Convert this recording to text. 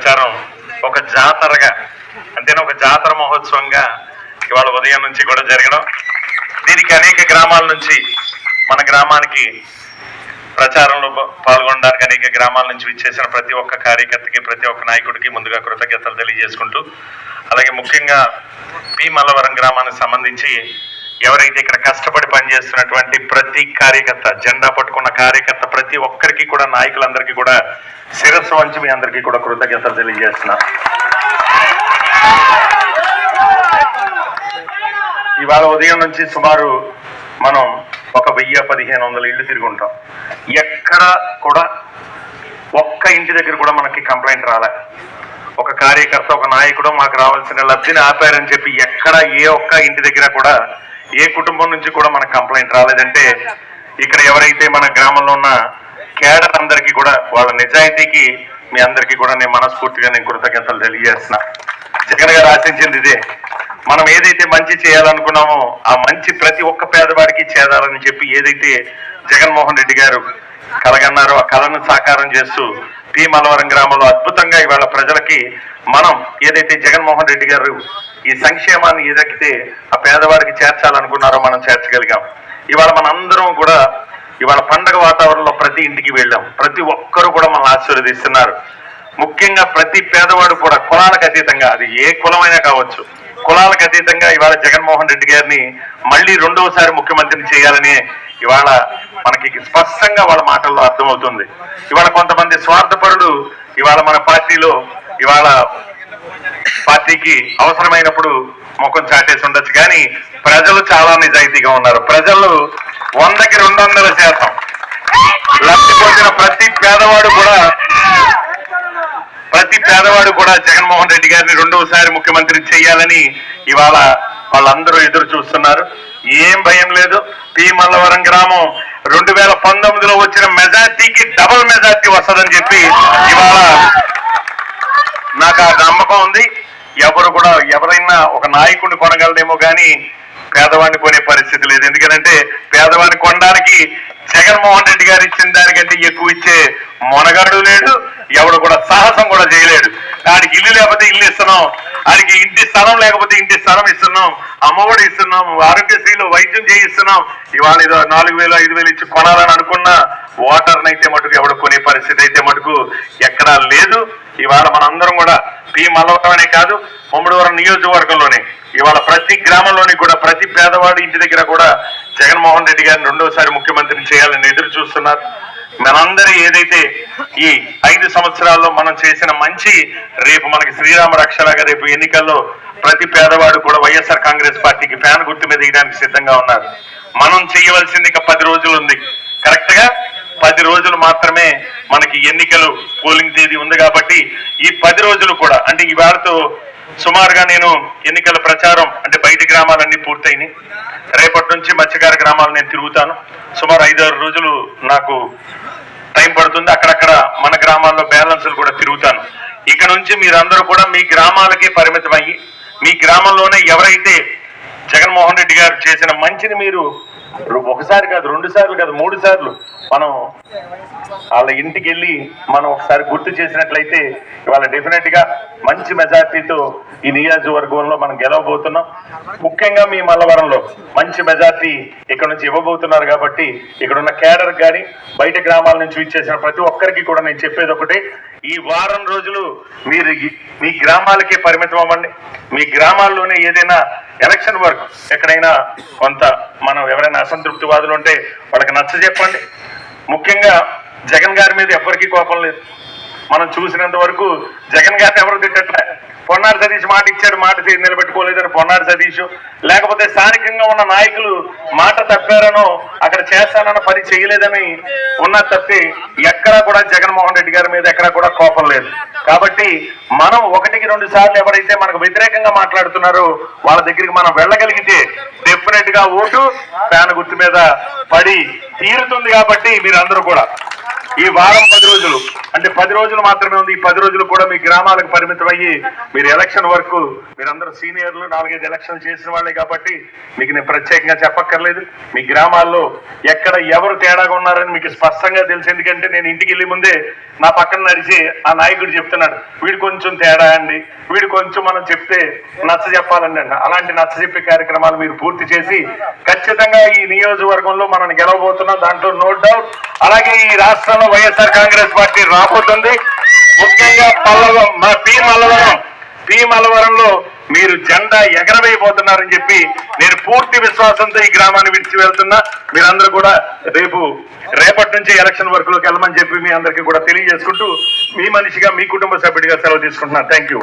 ప్రచారం ఒక జాతరగా అంతేనా, ఒక జాతర మహోత్సవంగా ఇవాళ ఉదయం నుంచి కూడా జరగడం, దీనికి అనేక గ్రామాల నుంచి మన గ్రామానికి ప్రచారంలో పాల్గొనడానికి అనేక గ్రామాల నుంచి విచ్చేసిన ప్రతి ఒక్క కార్యకర్తకి, ప్రతి ఒక్క నాయకుడికి ముందుగా కృతజ్ఞతలు తెలియజేసుకుంటూ, అలాగే ముఖ్యంగా పి మల్లవరం గ్రామానికి సంబంధించి ఎవరైతే ఇక్కడ కష్టపడి పనిచేస్తున్నటువంటి ప్రతి కార్యకర్త, జెండా పట్టుకున్న కార్యకర్త ప్రతి ఒక్కరికి కూడా, నాయకులందరికీ కూడా శిరస్సు వంచి మీ అందరికీ కూడా కృతజ్ఞతలు తెలియజేస్తున్నా. ఇవాళ ఉదయం నుంచి సుమారు మనం ఒక 1000-1500 ఇళ్ళు తిరిగి ఉంటాం. ఎక్కడ కూడా ఒక్క ఇంటి దగ్గర కూడా మనకి కంప్లైంట్ రాలే. ఒక కార్యకర్త, ఒక నాయకుడు మాకు రావాల్సిన లబ్ధిని ఆపారని చెప్పి ఎక్కడ ఏ ఒక్క ఇంటి దగ్గర కూడా, ఏ కుటుంబం నుంచి కూడా మనకు కంప్లైంట్ రాలేదంటే, ఇక్కడ ఎవరైతే మన గ్రామంలో ఉన్న కేడర్ అందరికీ కూడా వాళ్ళ నిజాయితీకి మీ అందరికీ కూడా నేను మనస్ఫూర్తిగా కృతజ్ఞతలు తెలియజేస్తున్నా. జగన్ గారు ఆశించింది ఇదే. మనం ఏదైతే మంచి చేయాలనుకున్నామో ఆ మంచి ప్రతి ఒక్క పేదవాడికి చేరాలని చెప్పి ఏదైతే జగన్మోహన్ రెడ్డి గారు కలగన్నారో ఆ కళను సాకారం చేస్తూ పి మల్లవరం గ్రామంలో అద్భుతంగా ఇవాళ ప్రజలకి మనం ఏదైతే జగన్మోహన్ రెడ్డి గారు ఈ సంక్షేమాన్ని ఏదైతే ఆ పేదవాడికి చేర్చాలనుకున్నారో మనం చేర్చగలిగాం. ఇవాళ మనందరం కూడా ఇవాళ పండగ వాతావరణంలో ప్రతి ఇంటికి వెళ్ళాం. ప్రతి ఒక్కరూ కూడా మనల్ని ఆశీర్వదిస్తున్నారు. ముఖ్యంగా ప్రతి పేదవాడు కూడా కులాలకు అతీతంగా, అది ఏ కులమైనా కావచ్చు, కులాలకు అతీతంగా ఇవాళ జగన్మోహన్ రెడ్డి గారిని మళ్ళీ రెండవసారి ముఖ్యమంత్రిని చేయాలని ఇవాళ మనకి స్పష్టంగా వాళ్ళ మాటల్లో అర్థమవుతుంది. ఇవాళ కొంతమంది స్వార్థపరులు ఇవాళ మన పార్టీలో ఇవాళ పార్టీకి అవసరమైనప్పుడు ముఖం చాటేసి ఉండొచ్చు, కానీ ప్రజలు చాలా నిజాయితీగా ఉన్నారు. ప్రజలు 100కి 200% లబ్ధి పొందిన ప్రతి పేదవాడు కూడా జగన్మోహన్ రెడ్డి గారిని రెండవసారి ముఖ్యమంత్రిని చేయాలని ఇవాళ వాళ్ళందరూ ఎదురు చూస్తున్నారు. ఏం భయం లేదు. పి మల్లవరం గ్రామం 2019లో వచ్చిన మెజార్టీకి డబుల్ మెజార్టీ వస్తుందని చెప్పి ఇవాళ నాకు ఆ నమ్మకం ఉంది. ఎవరైనా ఒక నాయకుడిని కొనగలదేమో కానీ పేదవాడిని కొనే పరిస్థితి లేదు. ఎందుకంటే పేదవాడిని కొనడానికి జగన్మోహన్ రెడ్డి గారు ఇచ్చిన దానికంటే ఎక్కువ ఇచ్చే మొనగాడు లేడు, ఎవడు కూడా సాహసం కూడా చేయలేడు. ఆడికి ఇల్లు లేకపోతే ఇల్లు ఇస్తున్నాం, ఆడికి ఇంటి స్థలం లేకపోతే ఇంటి స్థలం ఇస్తున్నాం, అమ్మఒడి ఇస్తున్నాం, ఆరోగ్యశ్రీలో వైద్యం చేయిస్తున్నాం. ఇవాళ ఏదో 4000, 5000 ఇచ్చి కొనాలని అనుకున్న ఓటర్ని అయితే మటుకు ఎవడు కొనే పరిస్థితి అయితే మటుకు ఎక్కడా లేదు. ఇవాళ మనందరం కూడా పి మల్లవరమే కాదు, ముమ్మడివరం నియోజకవర్గంలోనే ఇవాళ ప్రతి గ్రామంలోని కూడా ప్రతి పేదవాడి ఇంటి దగ్గర కూడా జగన్మోహన్ రెడ్డి గారిని రెండోసారి ముఖ్యమంత్రిని చేయాలని ఎదురు చూస్తున్నారు. మనందరూ ఏదైతే ఈ 5 సంవత్సరాల్లో మనం చేసిన మంచి, రేపు మనకి శ్రీరామ రక్షలాగా రేపు ఎన్నికల్లో ప్రతి పేదవాడు కూడా వైఎస్ఆర్ కాంగ్రెస్ పార్టీకి ఫ్యాన్ గుర్తు మీద వేయడానికి సిద్ధంగా ఉన్నారు. మనం చేయవలసింది ఇంకా 10 రోజులు ఉంది. కరెక్ట్ గా 10 రోజులు మాత్రమే మనకి ఎన్నికలు పోలింగ్ తేదీ ఉంది. కాబట్టి ఈ 10 రోజులు కూడా, అంటే ఇవాళతో సుమారుగా నేను ఎన్నికల ప్రచారం అంటే బయట గ్రామాలన్నీ పూర్తయినాయి. రేపటి నుంచి మత్స్యకార గ్రామాలు నేను తిరుగుతాను. సుమారు 5-6 రోజులు నాకు టైం పడుతుంది. అక్కడక్కడ మన గ్రామాల్లో బ్యాలెన్స్లు కూడా తిరుగుతాను. ఇక నుంచి మీరందరూ కూడా మీ గ్రామాలకే పరిమితం అయ్యి, మీ గ్రామంలోనే ఎవరైతే జగన్మోహన్ రెడ్డి గారు చేసిన మంచిని మీరు ఒకసారి కాదు, 2 సార్లు కాదు, 3 సార్లు మనం వాళ్ళ ఇంటికి వెళ్ళి మనం ఒకసారి గుర్తు చేసినట్లయితే ఇవాళ డెఫినెట్ గా మంచి మెజార్టీతో ఈ నియోజకవర్గంలో మనం గెలవబోతున్నాం. ముఖ్యంగా మీ మల్లవరంలో మంచి మెజార్టీ ఇక్కడ నుంచి ఇవ్వబోతున్నారు. కాబట్టి ఇక్కడ ఉన్న కేడర్ కానీ బయట గ్రామాల నుంచి ఇచ్చేసిన ప్రతి ఒక్కరికి కూడా నేను చెప్పేది ఒకటే, ఈ వారం రోజులు మీరు మీ గ్రామాలకే పరిమితం అవ్వండి. మీ గ్రామాల్లోనే ఏదైనా ఎలక్షన్ వర్క్ ఎక్కడైనా కొంత మనం ఎవరైనా అసంతృప్తివాదులు ఉంటే వాళ్ళకి నచ్చ చెప్పండి. ముఖ్యంగా జగన్ గారి మీద ఎవరికి కోపం లేదు. మనం చూసినంత వరకు జగన్ గారిని ఎవరు తిట్టట్లే. పొన్నాడు సతీష్ మాట ఇచ్చాడు, మాట నిలబెట్టుకోలేదని పొన్నాడు సతీష్, లేకపోతే స్థానికంగా ఉన్న నాయకులు మాట తప్పారనో అక్కడ చేస్తానన్న పని చేయలేదని ఉన్న తప్పి ఎక్కడా కూడా జగన్మోహన్ రెడ్డి గారి మీద ఎక్కడా కూడా కోపం లేదు. కాబట్టి మనం 1-2 సార్లు ఎవరైతే మనకు వ్యతిరేకంగా మాట్లాడుతున్నారో వాళ్ళ దగ్గరికి మనం వెళ్ళగలిగితే డెఫినెట్ గా ఓటు ఫ్యాన్ గుర్తు మీద పడి తీరుతుంది. కాబట్టి మీరందరూ కూడా ఈ వారం 10 రోజులు అంటే 10 రోజులు మాత్రమే ఉంది. ఈ 10 రోజులు కూడా మీ గ్రామాలకు పరిమితం అయ్యి మీరు ఎలక్షన్ వరకు, మీరందరూ సీనియర్లు 4-5 ఎలక్షన్లు చేసిన వాళ్ళే కాబట్టి మీకు నేను ప్రత్యేకంగా చెప్పక్కర్లేదు. మీ గ్రామాల్లో ఎక్కడ ఎవరు తేడాగా ఉన్నారని మీకు స్పష్టంగా తెలుసు. ఎందుకంటే నేను ఇంటికి వెళ్ళి ముందే నా పక్కన నడిచి ఆ నాయకుడు చెప్తున్నాడు, వీడు కొంచెం తేడా అండి, వీడు కొంచెం మనం చెప్తే నచ్చ చెప్పాలండి అండి. అలాంటి నచ్చ చెప్పే కార్యక్రమాలు మీరు పూర్తి చేసి ఖచ్చితంగా ఈ నియోజకవర్గంలో మనం గెలవబోతున్నాం, దాంట్లో నో డౌట్. అలాగే ఈ రాష్ట్రంలో వైఎస్ఆర్ కాంగ్రెస్ పార్టీ రాబోతుంది. ముఖ్యంగా పి మల్లవరంలో మీరు జెండా ఎగరవేయబోతున్నారని చెప్పి నేను పూర్తి విశ్వాసంతో ఈ గ్రామాన్ని విడిచి వెళ్తున్నా. మీరందరూ కూడా రేపటి నుంచి ఎలక్షన్ వర్క్లోకి వెళ్ళమని చెప్పి మీ అందరికీ కూడా తెలియజేసుకుంటూ మీ మనిషిగా, మీ కుటుంబ సభ్యుడిగా సెలవు తీసుకుంటున్నాను. Thank you.